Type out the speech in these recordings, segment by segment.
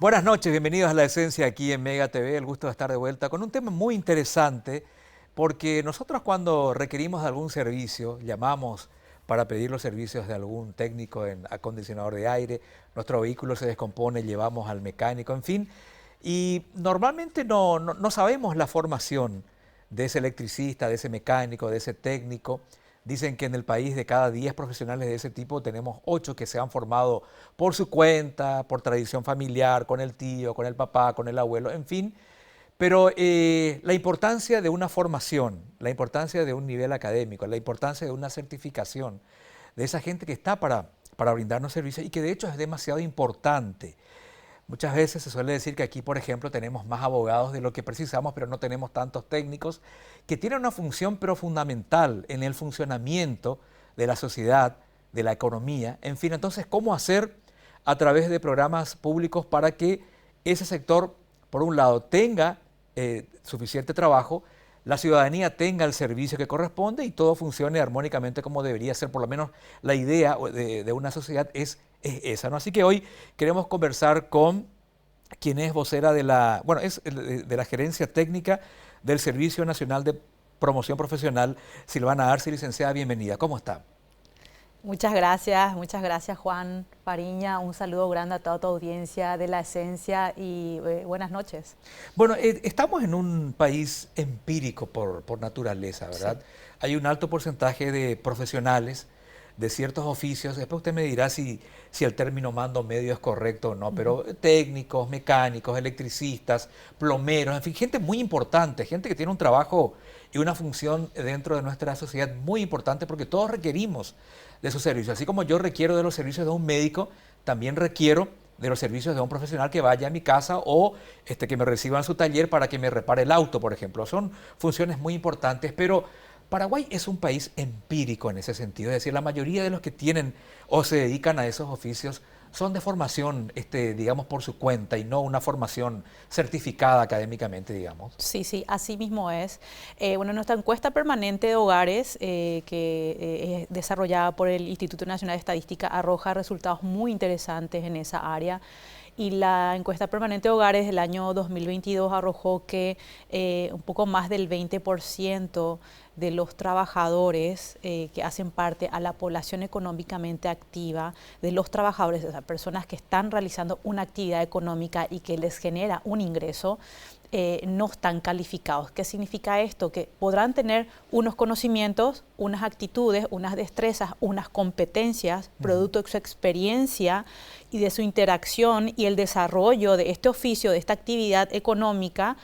Buenas noches, bienvenidos a La Esencia aquí en Mega TV. El gusto de estar de vuelta con un tema muy interesante porque nosotros cuando requerimos de algún servicio, llamamos para pedir los servicios de algún técnico en acondicionador de aire, nuestro vehículo se descompone, llevamos al mecánico, en fin, y normalmente no sabemos la formación de ese electricista, de ese mecánico, de ese técnico. Dicen que en el país de cada 10 profesionales de ese tipo tenemos 8 que se han formado por su cuenta, por tradición familiar, con el tío, con el papá, con el abuelo, en fin. Pero la importancia de una formación, la importancia de un nivel académico, la importancia de una certificación, de esa gente que está para brindarnos servicios y que de hecho es demasiado importante. Muchas veces se suele decir que aquí, por ejemplo, tenemos más abogados de lo que precisamos, pero no tenemos tantos técnicos que tienen una función pero fundamental en el funcionamiento de la sociedad, de la economía. En fin, entonces, ¿cómo hacer a través de programas públicos para que ese sector, por un lado, tenga suficiente trabajo, la ciudadanía tenga el servicio que corresponde y todo funcione armónicamente como debería ser? Por lo menos la idea de una sociedad es esa, ¿no? Así que hoy queremos conversar con quien es vocera de la, bueno, es de la Gerencia Técnica del Servicio Nacional de Promoción Profesional, Silvana Arce. Licenciada, bienvenida. ¿Cómo está? Muchas gracias Juan Fariña, un saludo grande a toda tu audiencia de La Esencia y buenas noches. Bueno, estamos en un país empírico por naturaleza, Sí. ¿verdad? Hay un alto porcentaje de profesionales de ciertos oficios. Después usted me dirá si el término mando medio es correcto o no, pero técnicos, mecánicos, electricistas, plomeros, en fin, gente muy importante, gente que tiene un trabajo y una función dentro de nuestra sociedad muy importante porque todos requerimos de sus servicios. Así como yo requiero de los servicios de un médico, también requiero de los servicios de un profesional que vaya a mi casa o que me reciba en su taller para que me repare el auto, por ejemplo. Son funciones muy importantes, pero Paraguay es un país empírico en ese sentido. Es decir, la mayoría de los que tienen o se dedican a esos oficios son de formación, digamos, por su cuenta y no una formación certificada académicamente, digamos. Sí, así mismo es. Bueno, nuestra encuesta permanente de hogares, es desarrollada por el Instituto Nacional de Estadística, arroja resultados muy interesantes en esa área. Y la encuesta permanente de hogares del año 2022 arrojó que un poco más del 20% de los trabajadores que hacen parte a la población económicamente activa, de los trabajadores, o sea, personas que están realizando una actividad económica y que les genera un ingreso, no están calificados. ¿Qué significa esto? Que podrán tener unos conocimientos, unas actitudes, unas destrezas, unas competencias, producto de su experiencia y de su interacción y el desarrollo de este oficio, de esta actividad económica,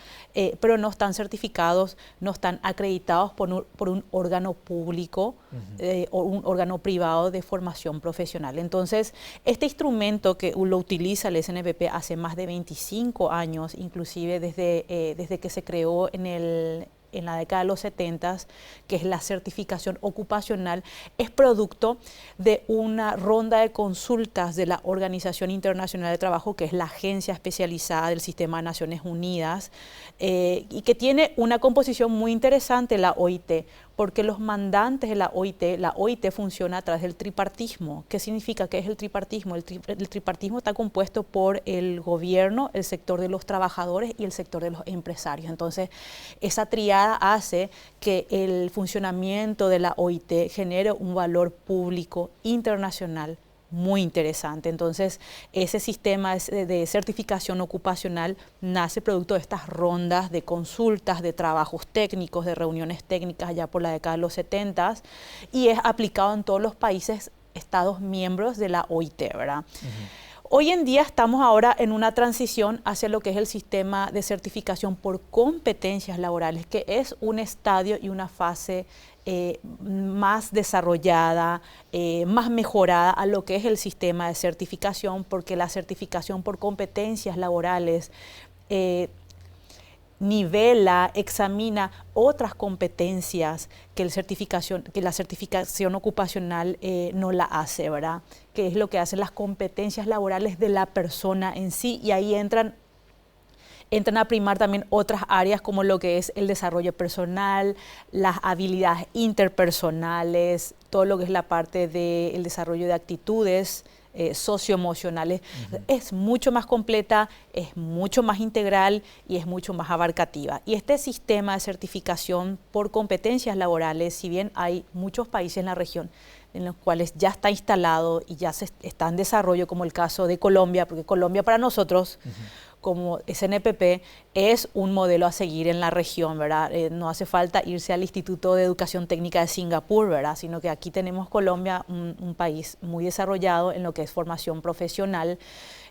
pero no están certificados, no están acreditados por un órgano público o un órgano privado de formación profesional. Entonces, este instrumento que lo utiliza el SNPP hace más de 25 años, inclusive desde que se creó en la década de los 70, que es la certificación ocupacional, es producto de una ronda de consultas de la Organización Internacional de Trabajo, que es la agencia especializada del Sistema de Naciones Unidas, y que tiene una composición muy interesante, la OIT, porque los mandantes de la OIT funciona a través del tripartismo. ¿Qué significa? ¿Qué es el tripartismo? El tripartismo está compuesto por el gobierno, el sector de los trabajadores y el sector de los empresarios. Entonces, esa triada hace que el funcionamiento de la OIT genere un valor público internacional muy interesante. Entonces, ese sistema de certificación ocupacional nace producto de estas rondas de consultas, de trabajos técnicos, de reuniones técnicas allá por la década de los 70 y es aplicado en todos los países, estados miembros de la OIT, ¿verdad? Hoy en día estamos ahora en una transición hacia lo que es el sistema de certificación por competencias laborales, que es un estadio y una fase más desarrollada, más mejorada a lo que es el sistema de certificación, porque la certificación por competencias laborales nivela, examina otras competencias que la certificación ocupacional no la hace, ¿verdad? Que es lo que hacen las competencias laborales de la persona en sí, y ahí entran a primar también otras áreas como lo que es el desarrollo personal, las habilidades interpersonales, todo lo que es la parte del desarrollo de actitudes socioemocionales. Es mucho más completa, es mucho más integral y es mucho más abarcativa. Y este sistema de certificación por competencias laborales, si bien hay muchos países en la región en los cuales ya está instalado y ya está en desarrollo, como el caso de Colombia, porque Colombia para nosotros, como SNPP, es un modelo a seguir en la región, ¿verdad? No hace falta irse al Instituto de Educación Técnica de Singapur, ¿verdad? Sino que aquí tenemos Colombia, un país muy desarrollado en lo que es formación profesional.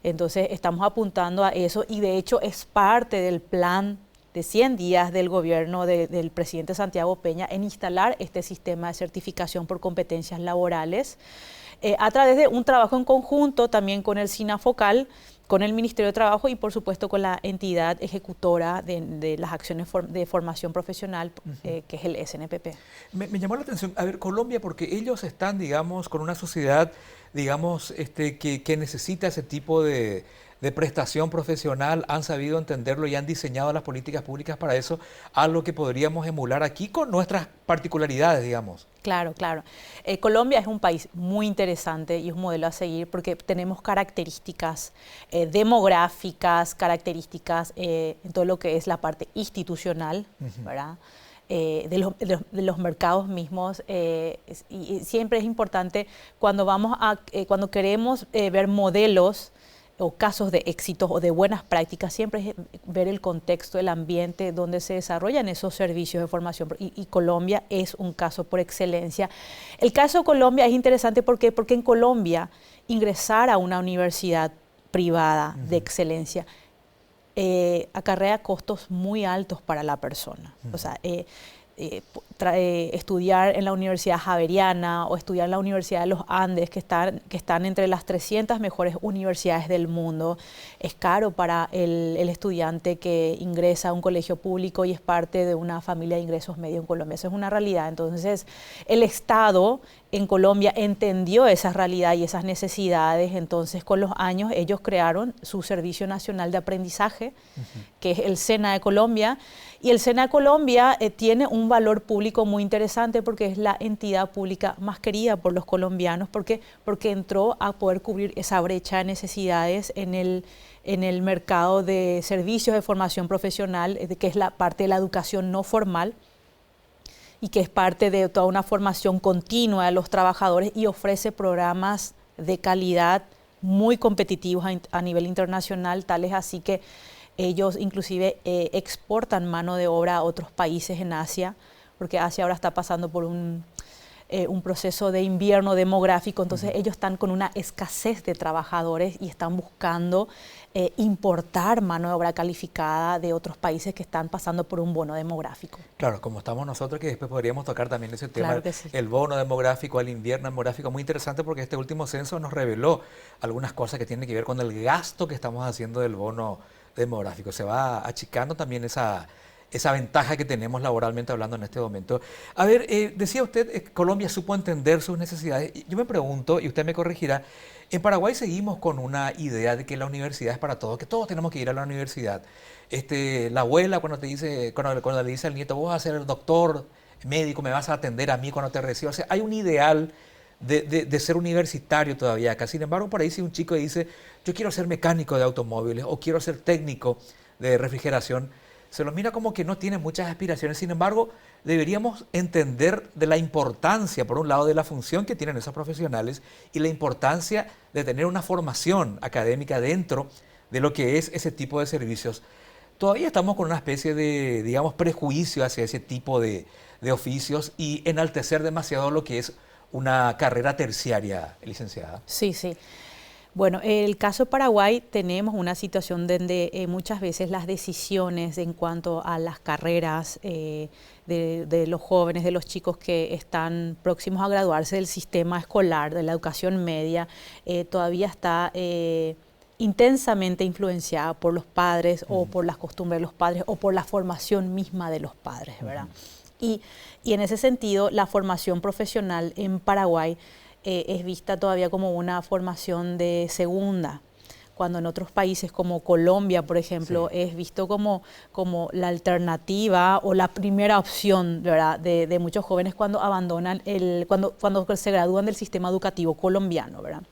Entonces estamos apuntando a eso y de hecho es parte del plan de 100 días del gobierno del presidente Santiago Peña en instalar este sistema de certificación por competencias laborales a través de un trabajo en conjunto también con el SINAFOCAL, con el Ministerio de Trabajo y por supuesto con la entidad ejecutora de las acciones de formación profesional, que es el SNPP. Me llamó la atención, a ver, Colombia, porque ellos están, digamos, con una sociedad, digamos, que necesita ese tipo de prestación profesional, han sabido entenderlo y han diseñado las políticas públicas para eso, algo que podríamos emular aquí con nuestras particularidades, digamos. Claro, claro. Colombia es un país muy interesante y es un modelo a seguir porque tenemos características demográficas, características en todo lo que es la parte institucional, ¿verdad? De los mercados mismos y siempre es importante cuando cuando queremos ver modelos o casos de éxitos o de buenas prácticas, siempre es ver el contexto, el ambiente donde se desarrollan esos servicios de formación. Y Colombia es un caso por excelencia. El caso de Colombia es interesante porque en Colombia ingresar a una universidad privada de excelencia acarrea costos muy altos para la persona. O sea, estudiar en la Universidad Javeriana o estudiar en la Universidad de los Andes, que están entre las 300 mejores universidades del mundo, es caro para el estudiante que ingresa a un colegio público y es parte de una familia de ingresos medios en Colombia. Eso es una realidad. Entonces, el Estado en Colombia entendió esa realidad y esas necesidades. Entonces, con los años, ellos crearon su Servicio Nacional de Aprendizaje, que es el SENA de Colombia. Y el SENA de Colombia tiene un valor público muy interesante porque es la entidad pública más querida por los colombianos, porque entró a poder cubrir esa brecha de necesidades en el mercado de servicios de formación profesional, que es la parte de la educación no formal y que es parte de toda una formación continua de los trabajadores y ofrece programas de calidad muy competitivos a nivel internacional, tales así que ellos inclusive exportan mano de obra a otros países en Asia, porque Asia ahora está pasando por un proceso de invierno demográfico, entonces ellos están con una escasez de trabajadores y están buscando importar mano de obra calificada de otros países que están pasando por un bono demográfico. Claro, como estamos nosotros, que después podríamos tocar también ese tema, claro que sí. El bono demográfico, el invierno demográfico, muy interesante porque este último censo nos reveló algunas cosas que tienen que ver con el gasto que estamos haciendo del bono demográfico. Se va achicando también esa ventaja que tenemos laboralmente hablando en este momento. A ver, decía usted, Colombia supo entender sus necesidades. Yo me pregunto, y usted me corregirá, en Paraguay seguimos con una idea de que la universidad es para todos, que todos tenemos que ir a la universidad. La abuela cuando le dice al nieto, vos vas a ser el doctor, médico, me vas a atender a mí cuando te recibas. O sea, hay un ideal de ser universitario todavía acá. Sin embargo, por ahí si un chico dice, yo quiero ser mecánico de automóviles o quiero ser técnico de refrigeración, se lo mira como que no tiene muchas aspiraciones. Sin embargo, deberíamos entender de la importancia, por un lado, de la función que tienen esos profesionales y la importancia de tener una formación académica dentro de lo que es ese tipo de servicios. Todavía estamos con una especie de, digamos, prejuicio hacia ese tipo de oficios y enaltecer demasiado lo que es una carrera terciaria, licenciada. Sí, sí. Bueno, en el caso de Paraguay tenemos una situación donde muchas veces las decisiones en cuanto a las carreras de los jóvenes, de los chicos que están próximos a graduarse del sistema escolar, de la educación media, todavía está intensamente influenciada por los padres o por las costumbres de los padres o por la formación misma de los padres, ¿verdad? Y en ese sentido, la formación profesional en Paraguay es vista todavía como una formación de segunda, cuando en otros países como Colombia, por ejemplo, sí, es visto como la alternativa o la primera opción, ¿verdad?, de muchos jóvenes cuando abandonan cuando se gradúan del sistema educativo colombiano, ¿verdad?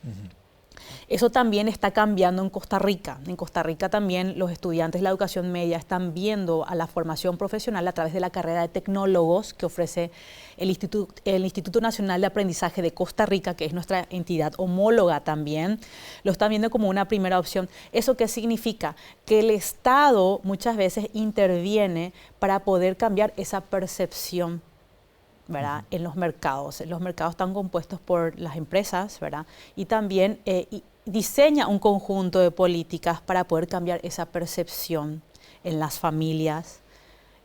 Eso también está cambiando en Costa Rica. En Costa Rica también los estudiantes de la educación media están viendo a la formación profesional a través de la carrera de tecnólogos que ofrece el Instituto Nacional de Aprendizaje de Costa Rica, que es nuestra entidad homóloga también. Lo están viendo como una primera opción. ¿Eso qué significa? Que el Estado muchas veces interviene para poder cambiar esa percepción, ¿verdad? En los mercados. Los mercados están compuestos por las empresas, ¿verdad? Y también diseña un conjunto de políticas para poder cambiar esa percepción en las familias,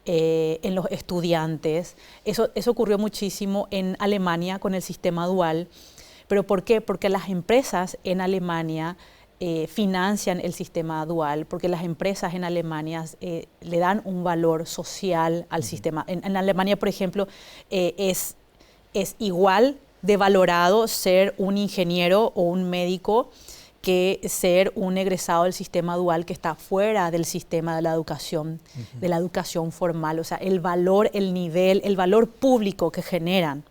en los estudiantes. Eso ocurrió muchísimo en Alemania con el sistema dual. ¿Pero por qué? Porque las empresas en Alemania financian el sistema dual, porque las empresas en Alemania le dan un valor social al sistema. En Alemania, por ejemplo, es igual de valorado ser un ingeniero o un médico que ser un egresado del sistema dual que está fuera del sistema de la educación formal. O sea, el valor, el nivel, el valor público que generan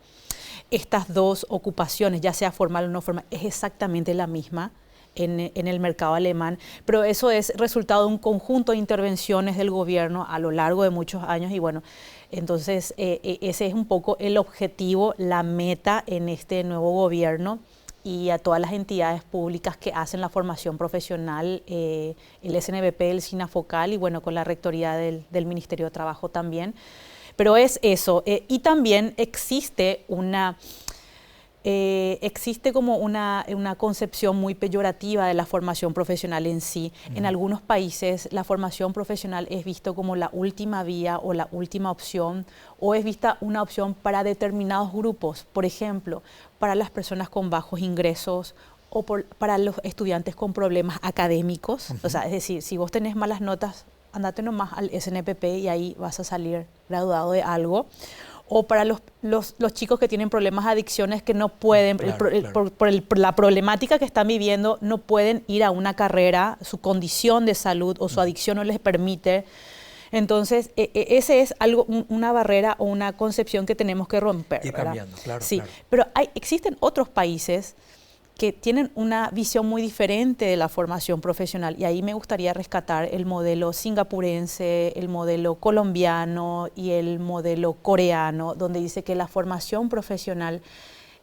estas dos ocupaciones, ya sea formal o no formal, es exactamente la misma en el mercado alemán, pero eso es resultado de un conjunto de intervenciones del gobierno a lo largo de muchos años y bueno, entonces ese es un poco el objetivo, la meta en este nuevo gobierno y a todas las entidades públicas que hacen la formación profesional, el SNBP, el SINAFOCAL y bueno, con la rectoría del Ministerio de Trabajo también. Pero es eso, y también existe como una concepción muy peyorativa de la formación profesional en sí. En algunos países la formación profesional es visto como la última vía o la última opción, o es vista una opción para determinados grupos, por ejemplo, para las personas con bajos ingresos o para los estudiantes con problemas académicos. O sea, es decir, si vos tenés malas notas, andate nomás al SNPP y ahí vas a salir graduado de algo. O para los chicos que tienen problemas de adicciones que no pueden, por la problemática que están viviendo, no pueden ir a una carrera, su condición de salud o su adicción no les permite. Entonces, ese es una barrera o una concepción que tenemos que romper. Ir cambiando, claro. Sí, claro. pero existen otros países que tienen una visión muy diferente de la formación profesional y ahí me gustaría rescatar el modelo singapurense, el modelo colombiano y el modelo coreano, donde dice que la formación profesional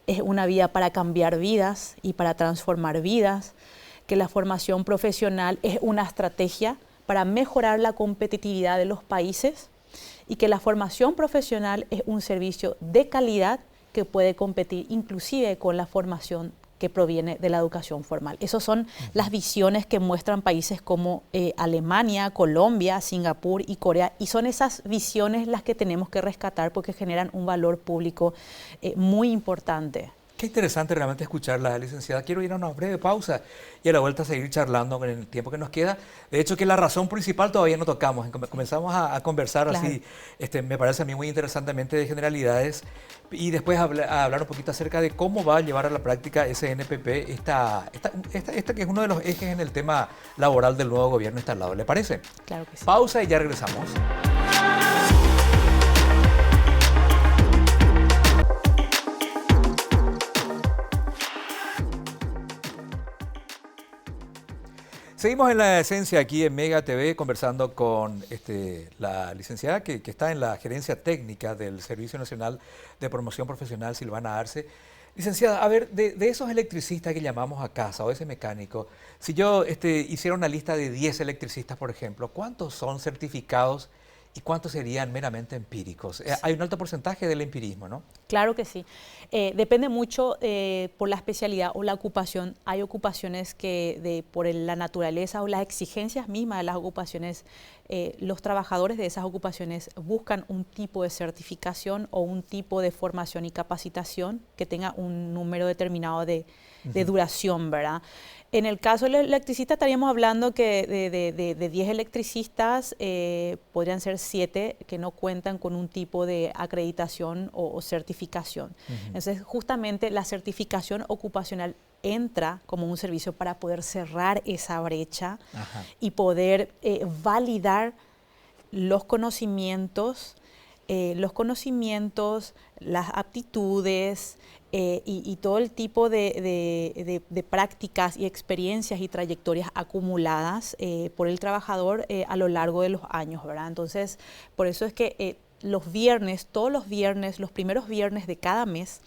es una vía para cambiar vidas y para transformar vidas, que la formación profesional es una estrategia para mejorar la competitividad de los países y que la formación profesional es un servicio de calidad que puede competir inclusive con la formación que proviene de la educación formal. Esas son las visiones que muestran países como Alemania, Colombia, Singapur y Corea, y son esas visiones las que tenemos que rescatar porque generan un valor público muy importante. Qué interesante realmente escucharla, licenciada. Quiero ir a una breve pausa y a la vuelta seguir charlando con el tiempo que nos queda. De hecho, que la razón principal todavía no tocamos. Comenzamos a conversar Claro. así, me parece a mí muy interesantemente de generalidades y después a hablar un poquito acerca de cómo va a llevar a la práctica ese NPP, esta que es uno de los ejes en el tema laboral del nuevo gobierno instalado. ¿Le parece? Claro que sí. Pausa y ya regresamos. Seguimos en la esencia aquí en Mega TV conversando con la licenciada que está en la gerencia técnica del Servicio Nacional de Promoción Profesional, Silvana Arce. Licenciada, a ver, de esos electricistas que llamamos a casa o ese mecánico, si yo hiciera una lista de 10 electricistas, por ejemplo, ¿cuántos son certificados y cuántos serían meramente empíricos? Sí. Hay un alto porcentaje del empirismo, ¿no? Claro que sí. Depende mucho por la especialidad o la ocupación. Hay ocupaciones que por la naturaleza o las exigencias mismas de las ocupaciones, los trabajadores de esas ocupaciones buscan un tipo de certificación o un tipo de formación y capacitación que tenga un número determinado de duración, ¿verdad? En el caso del electricista estaríamos hablando que de 10 electricistas podrían ser 7 que no cuentan con un tipo de acreditación o certificación. Entonces, justamente la certificación ocupacional entra como un servicio para poder cerrar esa brecha y poder validar los conocimientos, los conocimientos, las aptitudes y todo el tipo de prácticas y experiencias y trayectorias acumuladas por el trabajador a lo largo de los años, ¿verdad? Entonces, por eso es que los viernes, todos los viernes, los primeros viernes de cada mes,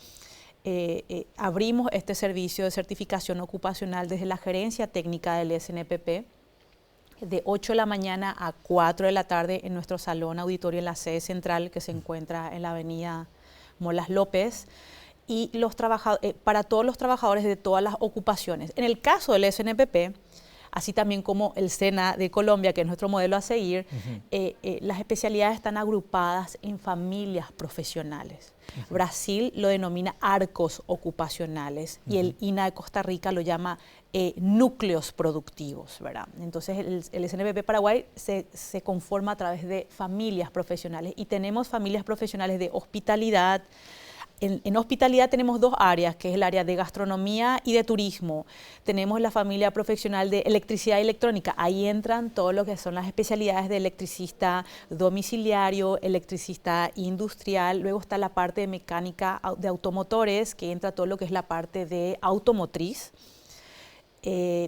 abrimos este servicio de certificación ocupacional desde la gerencia técnica del SNPP, de 8 de la mañana a 4 de la tarde en nuestro salón auditorio en la sede central que se encuentra en la avenida Molas López, y para todos los trabajadores de todas las ocupaciones. En el caso del SNPP, así también como el SENA de Colombia, que es nuestro modelo a seguir, las especialidades están agrupadas en familias profesionales. Brasil lo denomina arcos ocupacionales y el INA de Costa Rica lo llama núcleos productivos, ¿verdad? Entonces el SNPP Paraguay se conforma a través de familias profesionales y tenemos familias profesionales de hospitalidad. En hospitalidad tenemos dos áreas, que es el área de gastronomía y de turismo. Tenemos la familia profesional de electricidad y electrónica. Ahí entran todo lo que son las especialidades de electricista domiciliario, electricista industrial. Luego está la parte de mecánica de automotores, que entra todo lo que es la parte de automotriz.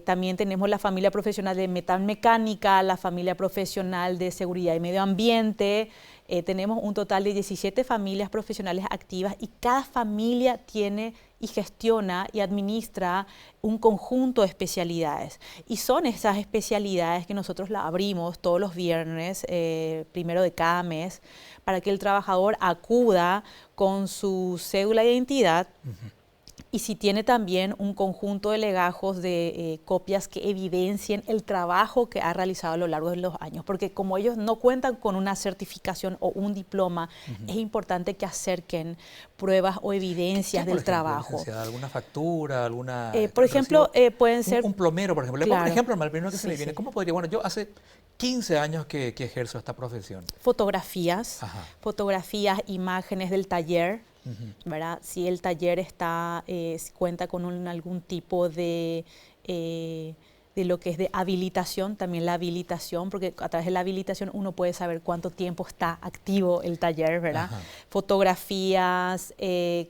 También tenemos la familia profesional de metalmecánica, la familia profesional de seguridad y medio ambiente. Tenemos un total de 17 familias profesionales activas y cada familia tiene y gestiona y administra un conjunto de especialidades. Y son esas especialidades que nosotros la abrimos todos los viernes, primero de cada mes, para que el trabajador acuda con su cédula de identidad. Y si tiene también un conjunto de legajos de copias que evidencien el trabajo que ha realizado a lo largo de los años. Porque como ellos no cuentan con una certificación o un diploma, es importante que acerquen pruebas o evidencias del trabajo. ¿Alguna factura? ¿Alguna? Por ejemplo, pueden ser... Un plomero, por ejemplo. Claro. Le pongo un ejemplo, el primero que se le viene. ¿Cómo podría? Bueno, yo hace 15 años que ejerzo esta profesión. Fotografías, imágenes del taller, ¿verdad? Si el taller cuenta con algún tipo de lo que es de habilitación, también la habilitación, porque a través de la habilitación uno puede saber cuánto tiempo está activo el taller, ¿verdad? Fotografías,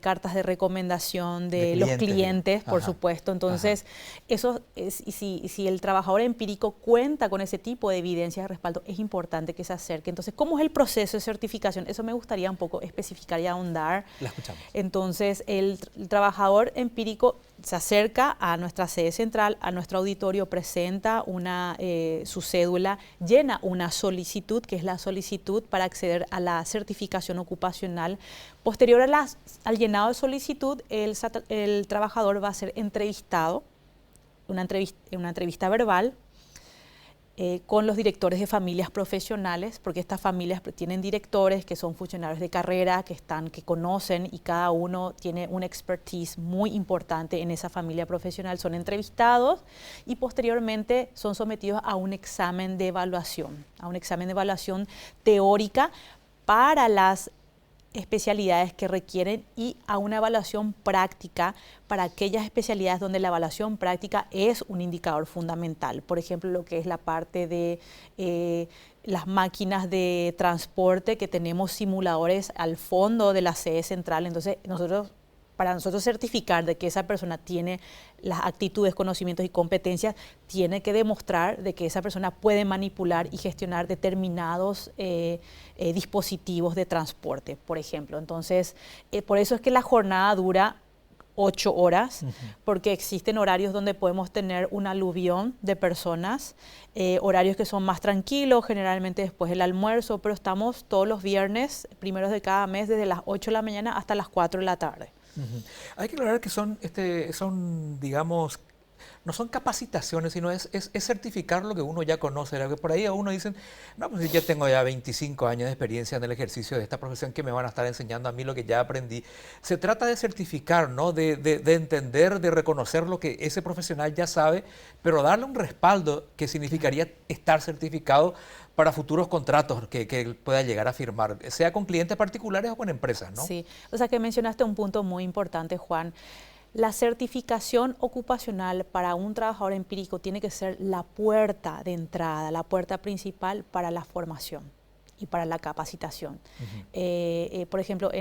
cartas de recomendación de los clientes, por supuesto. Entonces, si el trabajador empírico cuenta con ese tipo de evidencias de respaldo, es importante que se acerque. Entonces, ¿cómo es el proceso de certificación? Eso me gustaría un poco especificar y ahondar. La escuchamos. Entonces, el trabajador empírico se acerca a nuestra sede central, a nuestro auditorio, presenta su cédula, llena una solicitud, que es la solicitud para acceder a la certificación ocupacional. Posterior al llenado de solicitud, el trabajador va a ser entrevistado, una entrevista verbal, con los directores de familias profesionales, porque estas familias tienen directores que son funcionarios de carrera, que conocen y cada uno tiene una expertise muy importante en esa familia profesional. Son entrevistados y posteriormente son sometidos a un examen de evaluación, teórica para las especialidades que requieren y a una evaluación práctica para aquellas especialidades donde la evaluación práctica es un indicador fundamental. Por ejemplo, lo que es la parte de las máquinas de transporte, que tenemos simuladores al fondo de la sede central. Entonces, para nosotros certificar de que esa persona tiene las actitudes, conocimientos y competencias, tiene que demostrar de que esa persona puede manipular y gestionar determinados dispositivos de transporte, por ejemplo. Entonces, por eso es que la jornada dura 8 horas, porque existen horarios donde podemos tener un aluvión de personas, horarios que son más tranquilos, generalmente después del almuerzo, pero estamos todos los viernes, primeros de cada mes, desde las 8 de la mañana hasta las 4 de la tarde. Hay que aclarar que son, digamos, no son capacitaciones, sino es certificar lo que uno ya conoce. Por ahí a uno dicen, no, pues yo tengo ya 25 años de experiencia en el ejercicio de esta profesión, que me van a estar enseñando a mí lo que ya aprendí. Se trata de certificar, ¿no? De entender, de reconocer lo que ese profesional ya sabe, pero darle un respaldo que significaría estar certificado para futuros contratos que él pueda llegar a firmar, sea con clientes particulares o con empresas, ¿no? Sí, o sea que mencionaste un punto muy importante, Juan. La certificación ocupacional para un trabajador empírico tiene que ser la puerta de entrada, la puerta principal para la formación. y para la capacitación. Por ejemplo,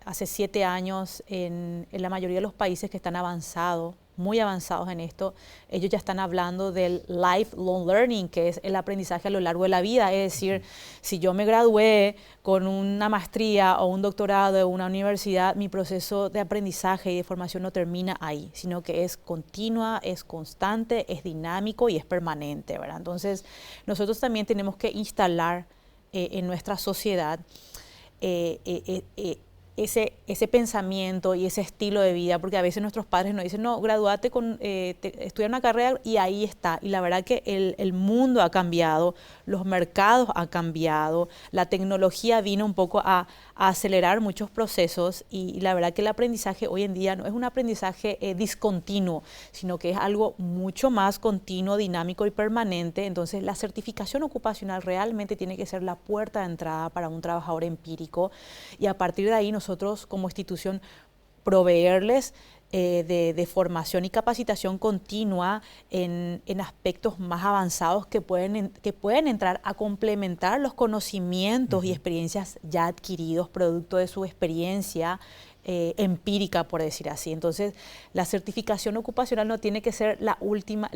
hace 7 años, en la mayoría de los países que están avanzados, muy avanzados en esto, ellos ya están hablando del lifelong learning, que es el aprendizaje a lo largo de la vida. Es decir, si yo me gradué con una maestría o un doctorado de una universidad, mi proceso de aprendizaje y de formación no termina ahí, sino que es continua, es constante, es dinámico y es permanente, ¿verdad? Entonces, nosotros también tenemos que instalar en nuestra sociedad ese pensamiento y ese estilo de vida, porque a veces nuestros padres nos dicen, no, gradúate estudia una carrera y ahí está. Y la verdad que el mundo ha cambiado, los mercados han cambiado, la tecnología vino un poco a acelerar muchos procesos y la verdad que el aprendizaje hoy en día no es un aprendizaje discontinuo, sino que es algo mucho más continuo, dinámico y permanente. Entonces la certificación ocupacional realmente tiene que ser la puerta de entrada para un trabajador empírico y a partir de ahí nosotros como institución proveerles de formación y capacitación continua en aspectos más avanzados que pueden entrar a complementar los conocimientos y experiencias ya adquiridos producto de su experiencia empírica, por decir así. Entonces, la certificación ocupacional no tiene que ser la última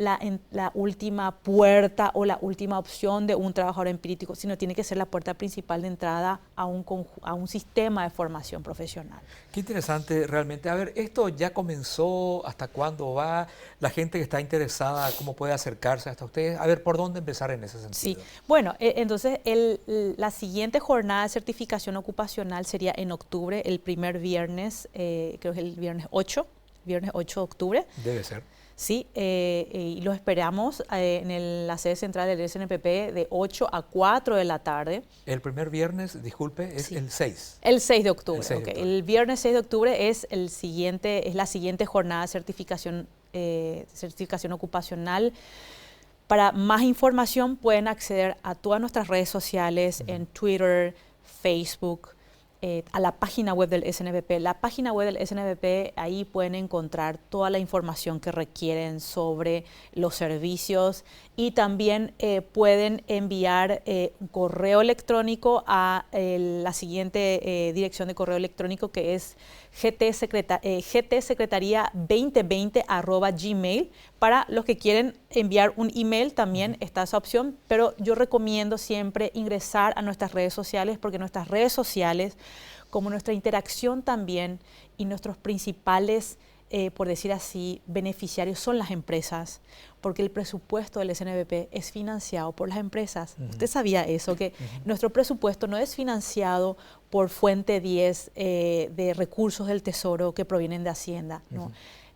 puerta o la última opción de un trabajador empírico, sino tiene que ser la puerta principal de entrada a un sistema de formación profesional. Qué interesante realmente. A ver, ¿esto ya comenzó? ¿Hasta cuándo va? La gente que está interesada, ¿cómo puede acercarse hasta ustedes? A ver, ¿por dónde empezar en ese sentido? Sí, bueno, entonces la siguiente jornada de certificación ocupacional sería en octubre, el primer viernes, creo que es el viernes 8 de octubre. Debe ser. Sí, y los esperamos en la sede central del SNPP de 8 a 4 de la tarde. El primer viernes, disculpe, es el 6. El 6 de octubre. El 6 de octubre. El viernes 6 de octubre es la siguiente jornada de certificación ocupacional. Para más información pueden acceder a todas nuestras redes sociales en Twitter, Facebook, a la página web del SNPP. La página web del SNPP, ahí pueden encontrar toda la información que requieren sobre los servicios y también pueden enviar un correo electrónico a la siguiente dirección de correo electrónico que es gtsecretaria2020@gmail. Para los que quieren enviar un email también está esa opción, pero yo recomiendo siempre ingresar a nuestras redes sociales porque nuestras redes sociales, como nuestra interacción también y nuestros principales, por decir así, beneficiarios son las empresas, porque el presupuesto del SNPP es financiado por las empresas. ¿Usted sabía eso? Que nuestro presupuesto no es financiado por fuente 10 de recursos del Tesoro que provienen de Hacienda, no.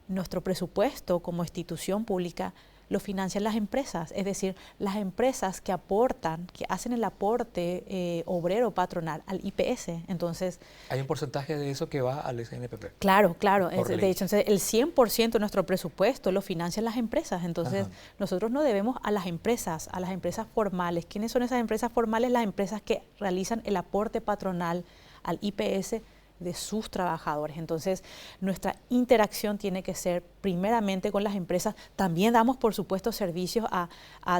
Nuestro presupuesto como institución pública lo financian las empresas, es decir, las empresas que aportan, que hacen el aporte obrero patronal al IPS. Entonces, ¿hay un porcentaje de eso que va al SNPP? Claro, claro. De hecho, el 100% de nuestro presupuesto lo financian las empresas. Entonces, nosotros no debemos a las empresas formales. ¿Quiénes son esas empresas formales? Las empresas que realizan el aporte patronal al IPS de sus trabajadores. Entonces, nuestra interacción tiene que ser primeramente con las empresas. También damos, por supuesto, servicios a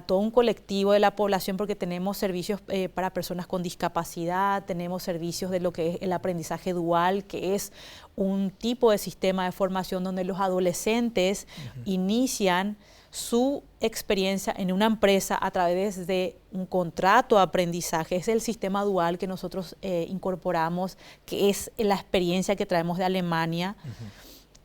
todo un colectivo de la población porque tenemos servicios para personas con discapacidad, tenemos servicios de lo que es el aprendizaje dual, que es un tipo de sistema de formación donde los adolescentes inician su experiencia en una empresa a través de un contrato de aprendizaje. Es el sistema dual que nosotros incorporamos, que es la experiencia que traemos de Alemania.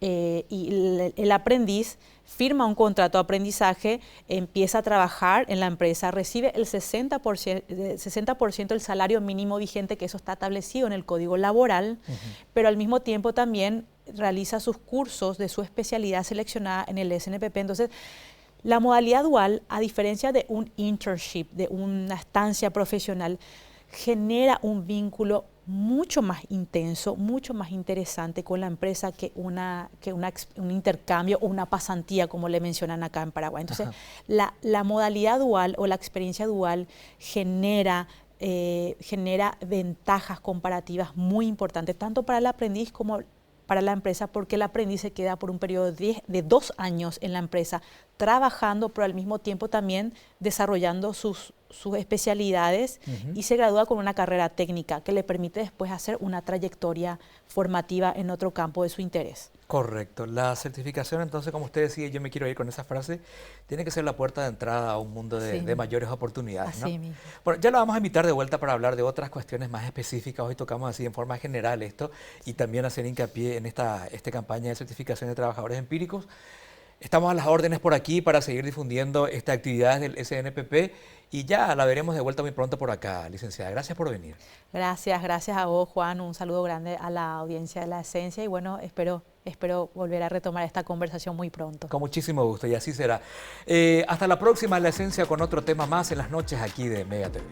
Y el aprendiz firma un contrato de aprendizaje, empieza a trabajar en la empresa, recibe el 60% del salario mínimo vigente, que eso está establecido en el Código Laboral, pero al mismo tiempo también realiza sus cursos de su especialidad seleccionada en el SNPP. Entonces, la modalidad dual, a diferencia de un internship, de una estancia profesional, genera un vínculo mucho más intenso, mucho más interesante con la empresa que un intercambio o una pasantía, como le mencionan acá en Paraguay. Entonces, la modalidad dual o la experiencia dual genera ventajas comparativas muy importantes, tanto para el aprendiz como para la empresa, porque el aprendiz se queda por un periodo de 2 años en la empresa, trabajando, pero al mismo tiempo también desarrollando sus especialidades y se gradúa con una carrera técnica que le permite después hacer una trayectoria formativa en otro campo de su interés. Correcto. La certificación, entonces, como usted decía, yo me quiero ir con esa frase, tiene que ser la puerta de entrada a un mundo de mayores oportunidades, ¿no? Así mismo. Bueno, ya lo vamos a invitar de vuelta para hablar de otras cuestiones más específicas. Hoy tocamos así en forma general esto y también hacer hincapié en esta campaña de certificación de trabajadores empíricos. Estamos a las órdenes por aquí para seguir difundiendo esta actividad del SNPP y ya la veremos de vuelta muy pronto por acá, licenciada. Gracias por venir. Gracias a vos, Juan. Un saludo grande a la audiencia de La Esencia y bueno, espero volver a retomar esta conversación muy pronto. Con muchísimo gusto y así será. Hasta la próxima, La Esencia, con otro tema más en las noches aquí de Mega TV.